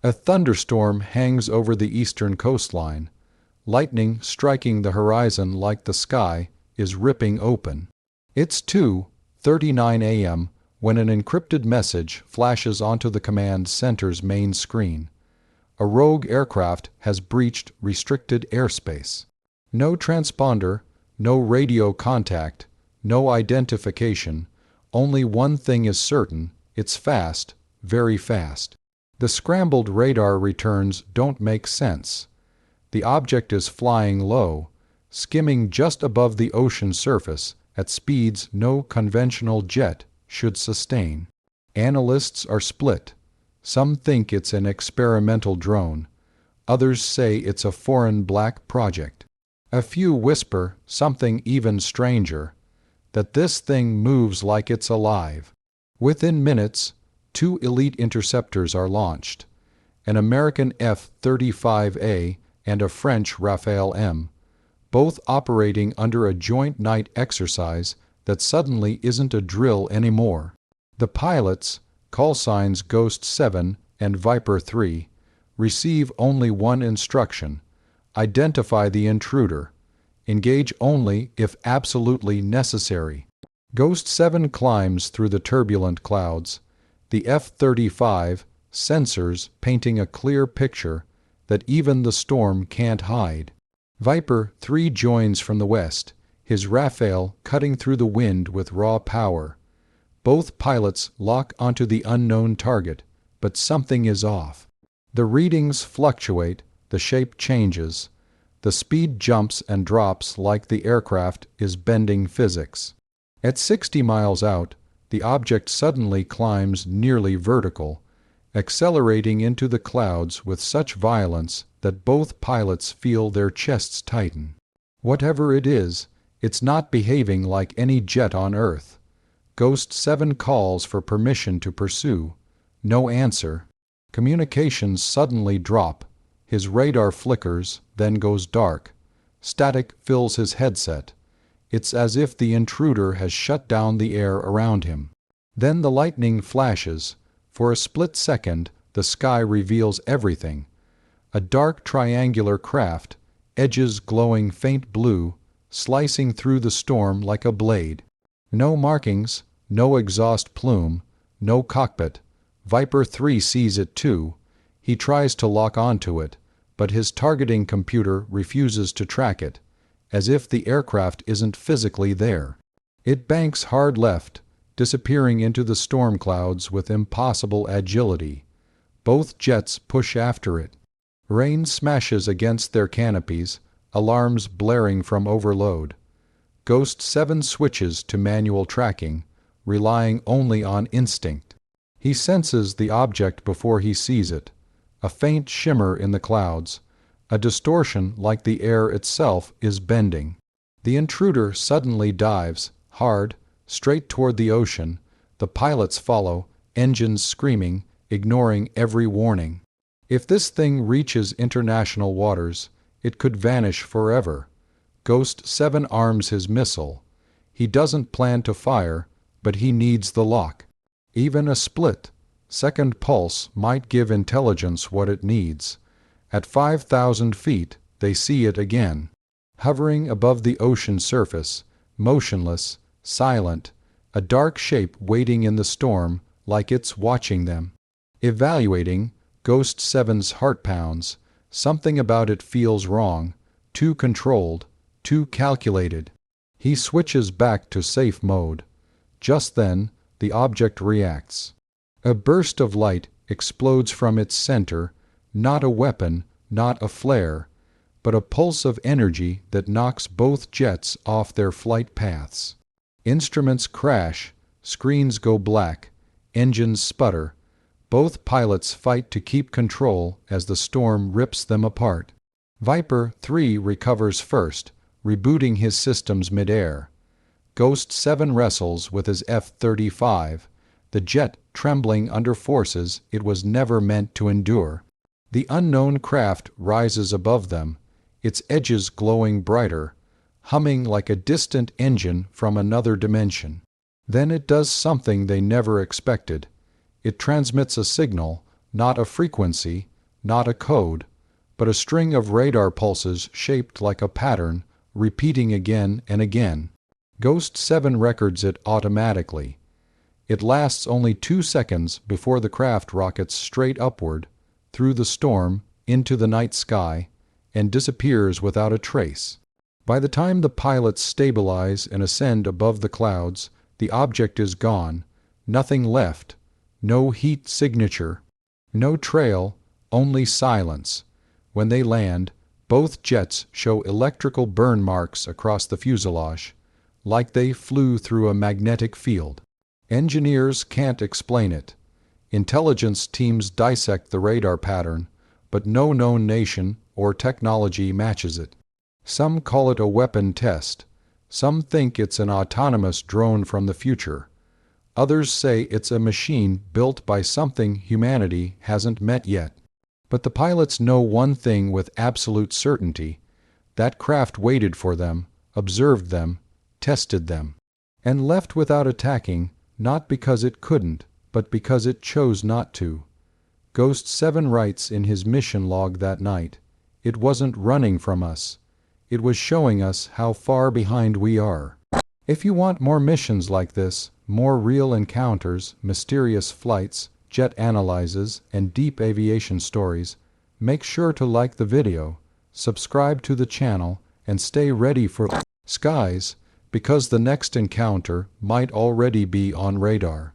A thunderstorm hangs over the eastern coastline. Lightning striking the horizon like the sky is ripping open. It's 2:39 a.m. when an encrypted message flashes onto the command center's main screen. A rogue aircraft has breached restricted airspace. No transponder, no radio contact, no identification. Only one thing is certain: it's fast, very fast. The scrambled radar returns don't make sense. The object is flying low, skimming just above the ocean surface at speeds no conventional jet should sustain. Analysts are split. Some think it's an experimental drone. Others say it's a foreign black project. A few whisper something even stranger, that this thing moves like it's alive. Within minutes, 2 elite interceptors are launched, an American F-35A and a French Rafale M, both operating under a joint night exercise that suddenly isn't a drill anymore. The pilots, call signs Ghost 7 and Viper 3, receive only one instruction: identify the intruder. Engage only if absolutely necessary. Ghost 7 climbs through the turbulent clouds, the F-35 sensors painting a clear picture that even the storm can't hide. Viper 3 joins from the west, his Rafale cutting through the wind with raw power. Both pilots lock onto the unknown target, but something is off. The readings fluctuate, the shape changes. The speed jumps and drops like the aircraft is bending physics. At 60 miles out, the object suddenly climbs nearly vertical, accelerating into the clouds with such violence that both pilots feel their chests tighten. Whatever it is, it's not behaving like any jet on Earth. Ghost 7 calls for permission to pursue. No answer. Communications suddenly drop. His radar flickers, then goes dark. Static fills his headset. It's as if the intruder has shut down the air around him. Then the lightning flashes. For a split second, the sky reveals everything. A dark triangular craft, edges glowing faint blue, slicing through the storm like a blade. No markings, no exhaust plume, no cockpit. Viper 3 sees it too. He tries to lock onto it, but his targeting computer refuses to track it, as if the aircraft isn't physically there. It banks hard left, disappearing into the storm clouds with impossible agility. Both jets push after it. Rain smashes against their canopies, alarms blaring from overload. Ghost 7 switches to manual tracking, relying only on instinct. He senses the object before he sees it. A faint shimmer in the clouds. A distortion like the air itself is bending. The intruder suddenly dives, hard, straight toward the ocean. The pilots follow, engines screaming, ignoring every warning. If this thing reaches international waters, it could vanish forever. Ghost 7 arms his missile. He doesn't plan to fire, but he needs the lock. Even a split-second pulse might give intelligence what it needs. At 5,000 feet, they see it again. Hovering above the ocean surface, motionless, silent, a dark shape waiting in the storm like it's watching them. Evaluating, Ghost 7's heart pounds. Something about it feels wrong, too controlled, too calculated. He switches back to safe mode. Just then, the object reacts. A burst of light explodes from its center, not a weapon, not a flare, but a pulse of energy that knocks both jets off their flight paths. Instruments crash, screens go black, engines sputter. Both pilots fight to keep control as the storm rips them apart. Viper 3 recovers first, rebooting his systems midair. Ghost 7 wrestles with his F-35, the jet trembling under forces it was never meant to endure. The unknown craft rises above them, its edges glowing brighter, humming like a distant engine from another dimension. Then it does something they never expected. It transmits a signal, not a frequency, not a code, but a string of radar pulses shaped like a pattern, repeating again and again. Ghost 7 records it automatically. It lasts only 2 seconds before the craft rockets straight upward, through the storm, into the night sky, and disappears without a trace. By the time the pilots stabilize and ascend above the clouds, the object is gone, nothing left, no heat signature, no trail, only silence. When they land, both jets show electrical burn marks across the fuselage, like they flew through a magnetic field. Engineers can't explain it. Intelligence teams dissect the radar pattern, but no known nation or technology matches it. Some call it a weapon test. Some think it's an autonomous drone from the future. Others say it's a machine built by something humanity hasn't met yet. But the pilots know one thing with absolute certainty: that craft waited for them, observed them, tested them, and left without attacking, not because it couldn't, but because it chose not to. Ghost 7 writes in his mission log that night, "It wasn't running from us. It was showing us how far behind we are." If you want more missions like this, more real encounters, mysterious flights, jet analyses, and deep aviation stories, make sure to like the video, subscribe to the channel, and stay ready for skies, because the next encounter might already be on radar.